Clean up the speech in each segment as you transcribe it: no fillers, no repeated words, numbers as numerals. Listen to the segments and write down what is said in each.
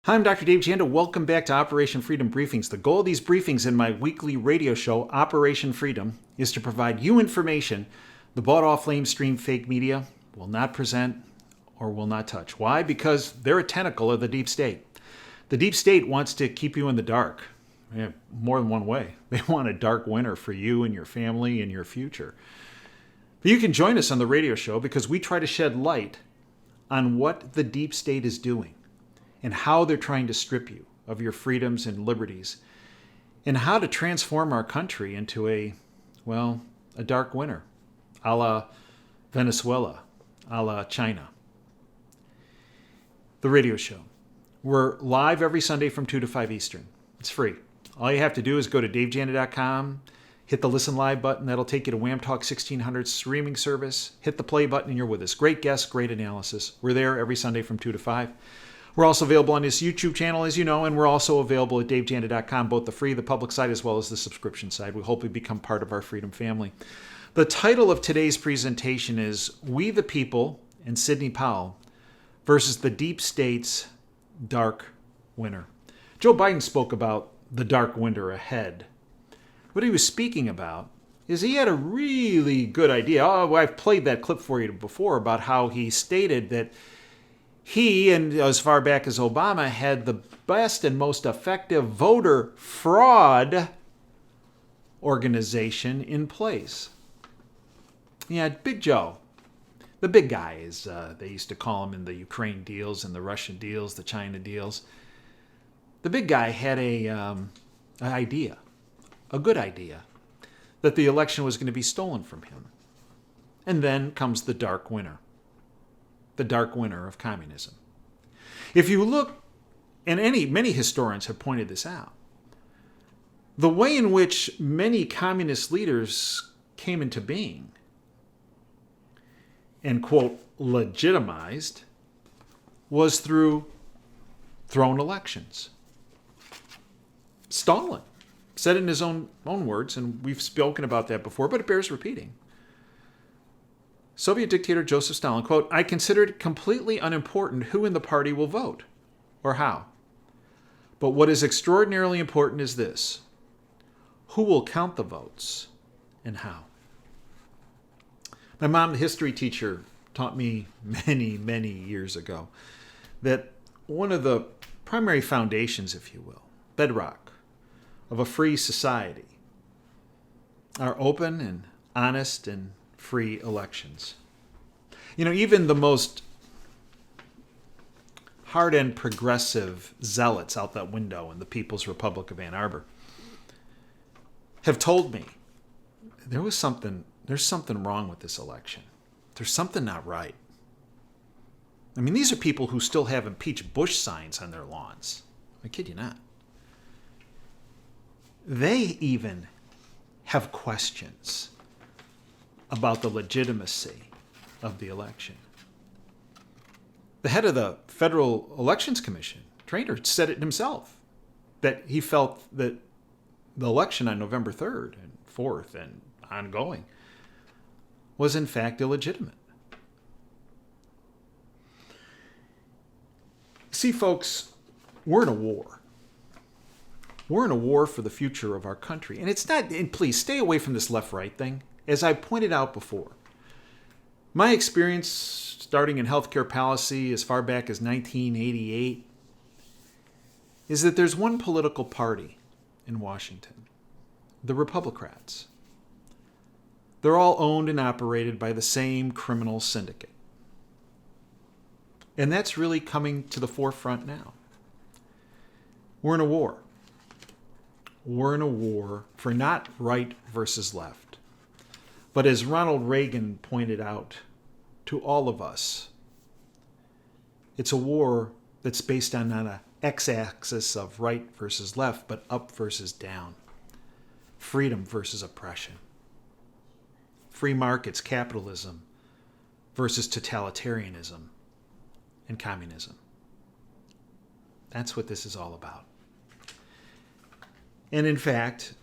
Hi, I'm Dr. Dave Janda. Welcome back to Operation Freedom Briefings. The goal of these briefings in my weekly radio show, Operation Freedom, is to provide you information the bought-off lamestream fake media will not present or will not touch. Why? Because they're a tentacle of the deep state. The deep state wants to keep you in the dark. More than one way. They want a dark winter for you and your family and your future. But you can join us on the radio show because we try to shed light on what the deep state is doing, and how they're trying to strip you of your freedoms and liberties, and how to transform our country into a dark winter, a la Venezuela, a la China. The radio show. We're live every Sunday from 2 to 5 Eastern. It's free. All you have to do is go to davejanda.com, hit the Listen Live button. That'll take you to Wham Talk 1600 streaming service. Hit the play button and you're with us. Great guests, great analysis. We're there every Sunday from 2 to 5. We're also available on this YouTube channel, as you know, and we're also available at davejanda.com, both the free, the public side, as well as the subscription side. We hope you become part of our freedom family. The title of today's presentation is We the People and Sidney Powell versus the Deep State's Dark Winter. Joe Biden spoke about the dark winter ahead. What he was speaking about is he had a really good idea. I've played that clip for you before about how he stated that he, and as far back as Obama, had the best and most effective voter fraud organization in place. Yeah, Big Joe, the big guy, as they used to call him in the Ukraine deals and the Russian deals, the China deals. The big guy had an idea, a good idea, that the election was going to be stolen from him. And then comes the dark winter. The dark winter of communism. If you look, and many historians have pointed this out, the way in which many communist leaders came into being and, quote, legitimized was through thrown elections. Stalin said it in his own words, and we've spoken about that before, but it bears repeating. Soviet dictator Joseph Stalin, quote, I consider it completely unimportant who in the party will vote or how. But what is extraordinarily important is this: who will count the votes and how. My mom, the history teacher, taught me many, many years ago that one of the primary foundations, if you will, bedrock of a free society are open and honest and free elections. You know, even the most hard-end progressive zealots out that window in the People's Republic of Ann Arbor have told me there's something wrong with this election. There's something not right. I mean, these are people who still have impeach Bush signs on their lawns. I kid you not. They even have questions about the legitimacy of the election. The head of the Federal Elections Commission, Traynor, said it himself, that he felt that the election on November 3rd and 4th and ongoing was in fact illegitimate. See, folks, we're in a war. We're in a war for the future of our country. And it's not, and please stay away from this left-right thing. As I pointed out before, my experience starting in healthcare policy as far back as 1988 is that there's one political party in Washington, the Republicans. They're all owned and operated by the same criminal syndicate. And that's really coming to the forefront now. We're in a war. We're in a war for not right versus left. But as Ronald Reagan pointed out to all of us, it's a war that's based on not an x-axis of right versus left, but up versus down. Freedom versus oppression. Free markets, capitalism versus totalitarianism and communism. That's what this is all about. And in fact,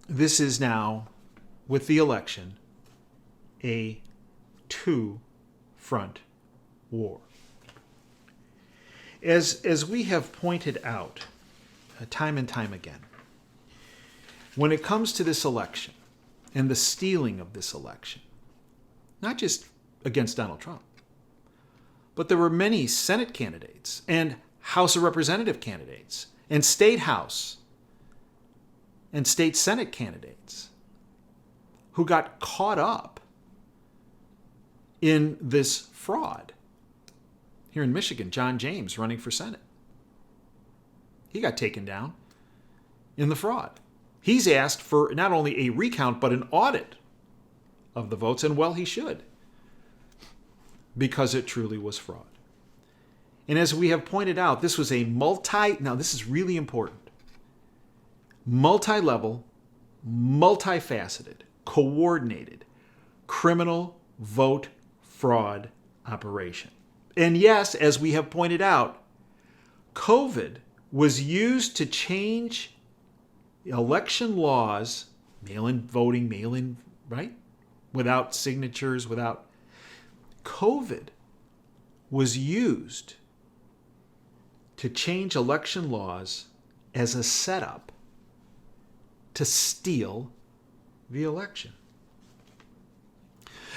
this is now, with the election, a two-front war. As we have pointed out time and time again, when it comes to this election and the stealing of this election, not just against Donald Trump, but there were many Senate candidates and House of Representative candidates and State House and State Senate candidates who got caught up in this fraud. Here in Michigan, John James running for Senate. He got taken down in the fraud. He's asked for not only a recount, but an audit of the votes, and well, he should, because it truly was fraud. And as we have pointed out, this was a now this is really important, multi-level, multifaceted, coordinated, criminal vote fraud operation. And yes, as we have pointed out, COVID was used to change election laws, mail-in voting, right? Without signatures, COVID was used to change election laws as a setup to steal the election.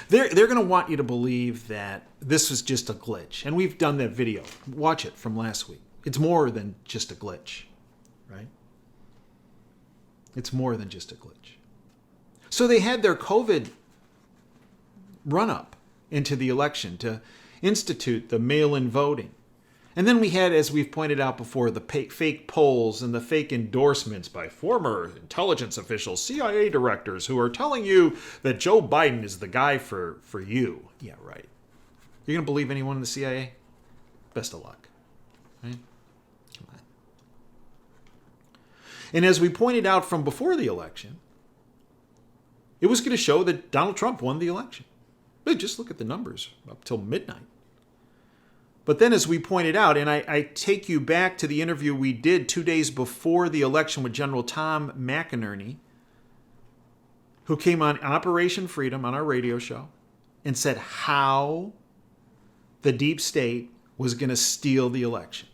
They're going to want you to believe that this was just a glitch. And we've done that video. Watch it from last week. It's more than just a glitch, right? It's more than just a glitch. So they had their COVID run-up into the election to institute the mail-in voting. And then we had, as we've pointed out before, the fake polls and the fake endorsements by former intelligence officials, CIA directors, who are telling you that Joe Biden is the guy for you. Yeah, right. You're going to believe anyone in the CIA? Best of luck. Right? Come on. And as we pointed out from before the election, it was going to show that Donald Trump won the election. But just look at the numbers up till midnight. But then, as we pointed out, and I take you back to the interview we did 2 days before the election with General Tom McInerney, who came on Operation Freedom on our radio show and said how the deep state was going to steal the elections.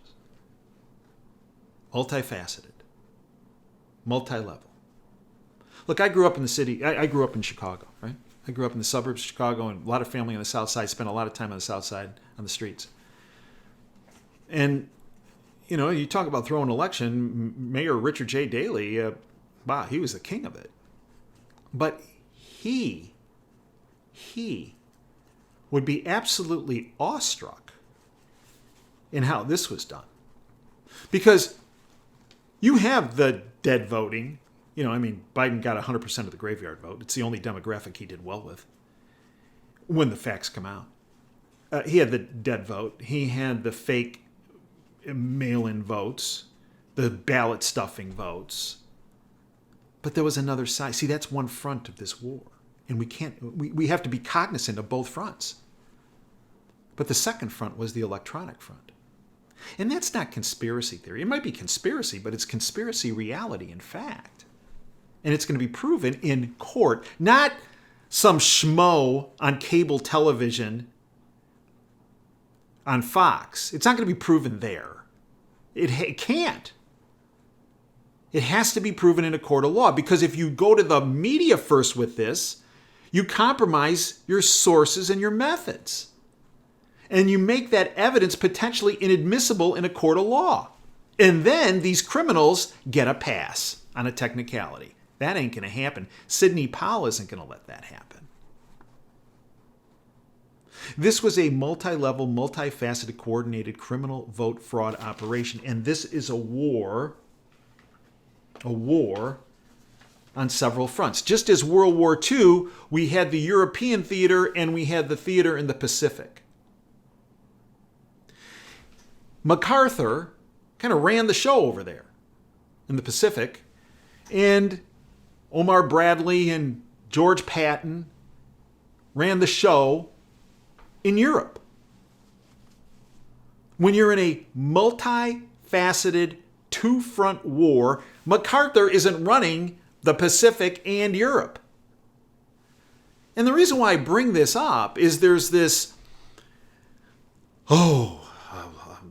Multifaceted, multi-level. Look, I grew up in the city. I grew up in Chicago, right? I grew up in the suburbs of Chicago, and a lot of family on the south side, spent a lot of time on the south side on the streets. And, you know, you talk about throwing an election, Mayor Richard J. Daley, wow, he was the king of it. But he would be absolutely awestruck in how this was done. Because you have the dead voting. You know, I mean, Biden got 100% of the graveyard vote. It's the only demographic he did well with when the facts come out. He had the dead vote. He had the fake mail-in votes, the ballot stuffing votes. But there was another side. See, that's one front of this war. And we have to be cognizant of both fronts. But the second front was the electronic front. And that's not conspiracy theory. It might be conspiracy, but it's conspiracy reality in fact. And it's going to be proven in court, not some schmo on cable television on Fox. It's not going to be proven there. It can't. It has to be proven in a court of law, because if you go to the media first with this, you compromise your sources and your methods. And you make that evidence potentially inadmissible in a court of law. And then these criminals get a pass on a technicality. That ain't going to happen. Sidney Powell isn't going to let that happen. This was a multi-level, multifaceted, coordinated criminal vote fraud operation. And this is a war on several fronts. Just as World War II, we had the European theater and we had the theater in the Pacific. MacArthur kind of ran the show over there in the Pacific, and Omar Bradley and George Patton ran the show in Europe. When you're in a multifaceted two-front war, MacArthur isn't running the Pacific and Europe. And the reason why I bring this up is there's this,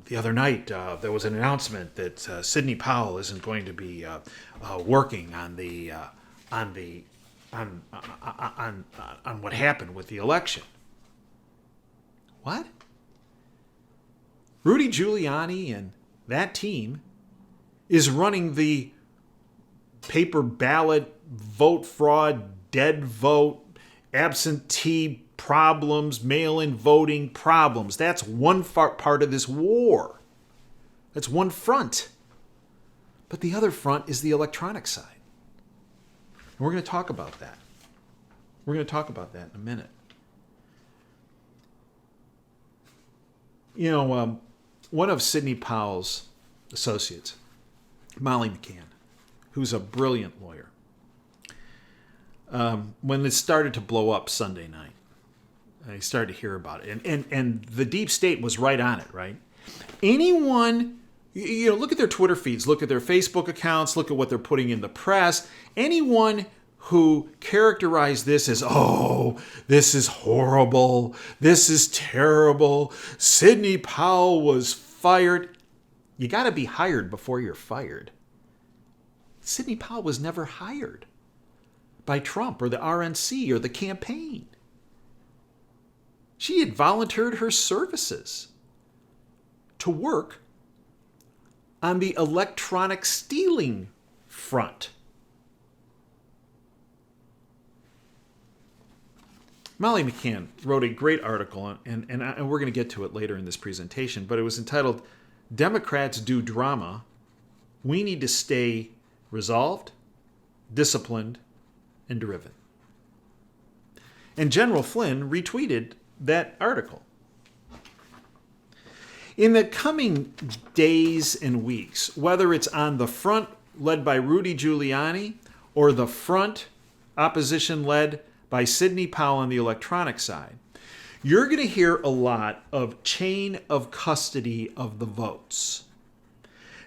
the other night there was an announcement that Sidney Powell isn't going to be working on what happened with the election. What? Rudy Giuliani and that team is running the paper ballot, vote fraud, dead vote, absentee problems, mail-in voting problems. That's one part of this war. That's one front. But the other front is the electronic side. And we're going to talk about that. We're going to talk about that in a minute. You know, one of Sidney Powell's associates, Molly McCann, who's a brilliant lawyer, when it started to blow up Sunday night, I started to hear about it. And the deep state was right on it, right? Anyone, you know, look at their Twitter feeds, look at their Facebook accounts, look at what they're putting in the press. Anyone who characterized this as, oh, this is horrible, this is terrible, Sidney Powell was fired. You got to be hired before you're fired. Sidney Powell was never hired by Trump or the RNC or the campaign. She had volunteered her services to work on the electronic stealing front. Molly McCann wrote a great article, and we're going to get to it later in this presentation, but it was entitled, Democrats Do Drama. We Need to Stay Resolved, Disciplined, and Driven. And General Flynn retweeted that article. In the coming days and weeks, whether it's on the front led by Rudy Giuliani or the front opposition led by Sidney Powell on the electronic side, you're going to hear a lot of chain of custody of the votes.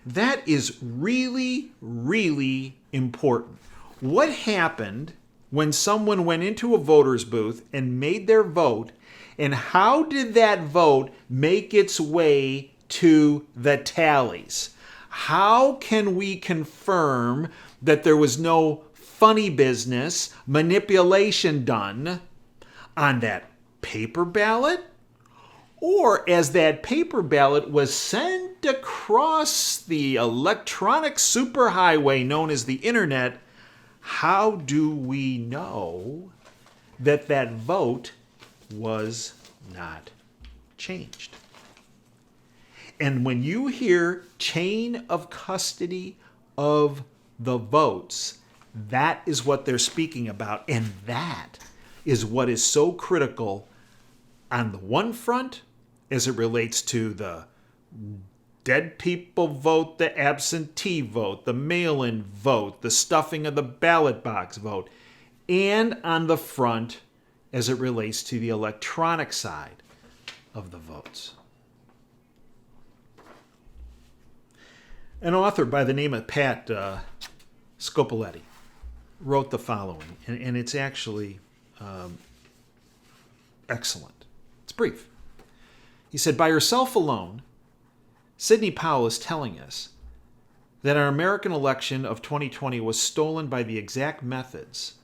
That is really, really important. What happened when someone went into a voter's booth and made their vote, and how did that vote make its way to the tallies? How can we confirm that there was no funny business, manipulation done on that paper ballot? Or as that paper ballot was sent across the electronic superhighway known as the internet, how do we know that that vote was not changed? And when you hear chain of custody of the votes, that is what they're speaking about. And that is what is so critical on the one front as it relates to the dead people vote, the absentee vote, the mail-in vote, the stuffing of the ballot box vote, and on the front as it relates to the electronic side of the votes. An author by the name of Pat Scopoletti wrote the following, and it's actually excellent. It's brief. He said, by herself alone, Sidney Powell is telling us that our American election of 2020 was stolen by the exact methods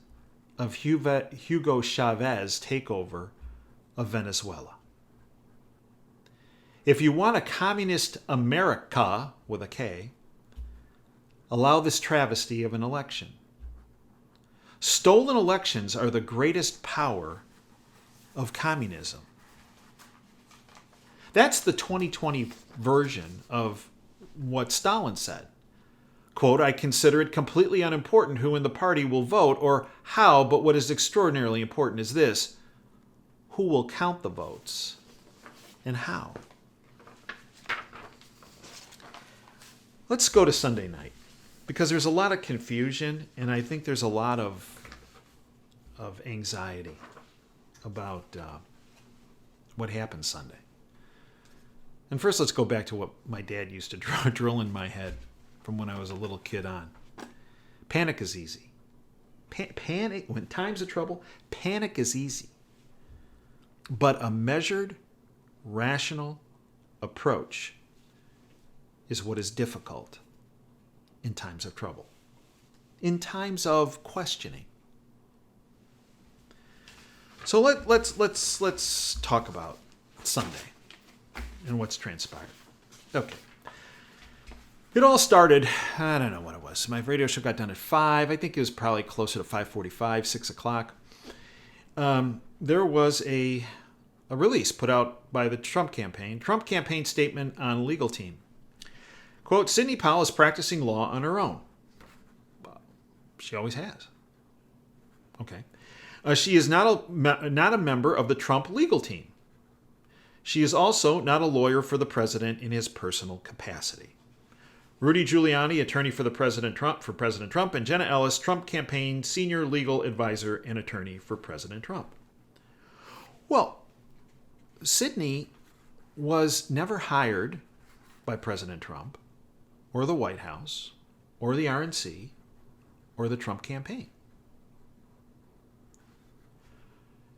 of Hugo Chavez's takeover of Venezuela. If you want a communist America, with a K, allow this travesty of an election. Stolen elections are the greatest power of communism. That's the 2020 version of what Stalin said. Quote, I consider it completely unimportant who in the party will vote or how, but what is extraordinarily important is this: who will count the votes and how. Let's go to Sunday night, because there's a lot of confusion, and I think there's a lot of anxiety about what happened Sunday. And first, let's go back to what my dad used to drill in my head from when I was a little kid on. Panic is easy. Panic, when times of trouble, panic is easy. But a measured, rational approach is what is difficult in times of trouble, in times of questioning. So let's talk about Sunday and what's transpired. Okay. It all started, I don't know what it was. My radio show got done at 5. I think it was probably closer to 5:45, 6 o'clock. There was a release put out by the Trump campaign statement on legal team. Quote, Sidney Powell is practicing law on her own. She always has. Okay. She is not a member of the Trump legal team. She is also not a lawyer for the president in his personal capacity. Rudy Giuliani, attorney for President Trump, and Jenna Ellis, Trump campaign senior legal advisor and attorney for President Trump. Well, Sidney was never hired by President Trump or the White House or the RNC or the Trump campaign.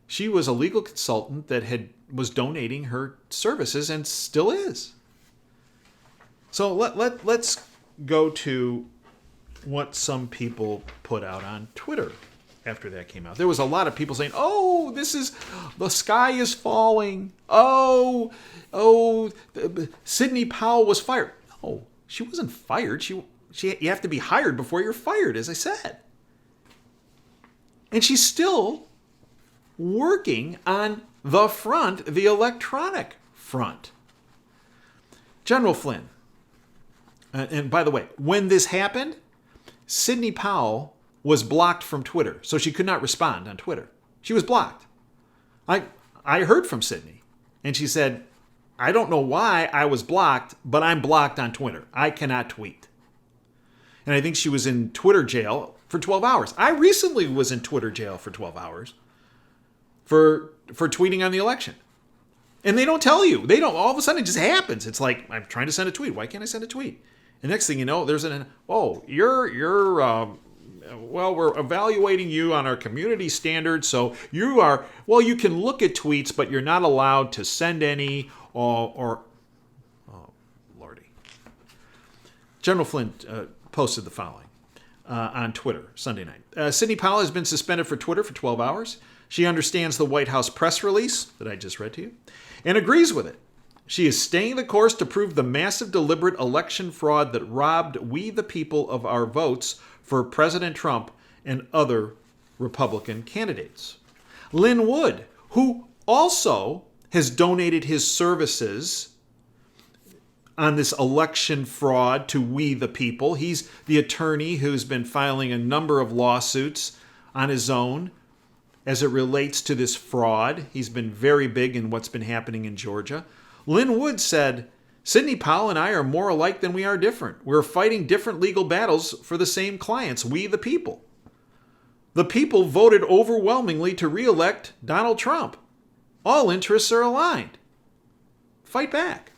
She was a legal consultant that was donating her services and still is. So let's go to what some people put out on Twitter after that came out. There was a lot of people saying, "Oh, the sky is falling. Oh, Sidney Powell was fired." No, she wasn't fired. You have to be hired before you're fired, as I said. And she's still working on the front, the electronic front. General Flynn. And by the way, when this happened, Sidney Powell was blocked from Twitter, so she could not respond on Twitter. She was blocked. I heard from Sidney, and she said, I don't know why I was blocked, but I'm blocked on Twitter. I cannot tweet. And I think she was in Twitter jail for 12 hours. I recently was in Twitter jail for 12 hours for tweeting on the election. And they don't tell you. They don't. All of a sudden, it just happens. It's like, I'm trying to send a tweet. Why can't I send a tweet? And next thing you know, there's we're evaluating you on our community standards. So you can look at tweets, but you're not allowed to send any oh, Lordy. General Flynn posted the following on Twitter Sunday night. Sidney Powell has been suspended for Twitter for 12 hours. She understands the White House press release that I just read to you and agrees with it. She is staying the course to prove the massive deliberate election fraud that robbed we the people of our votes for President Trump and other Republican candidates. Lin Wood, who also has donated his services on this election fraud to we the people. He's the attorney who's been filing a number of lawsuits on his own as it relates to this fraud. He's been very big in what's been happening in Georgia. Lin Wood said, Sidney Powell and I are more alike than we are different. We're fighting different legal battles for the same clients, we the people. The people voted overwhelmingly to re-elect Donald Trump. All interests are aligned. Fight back.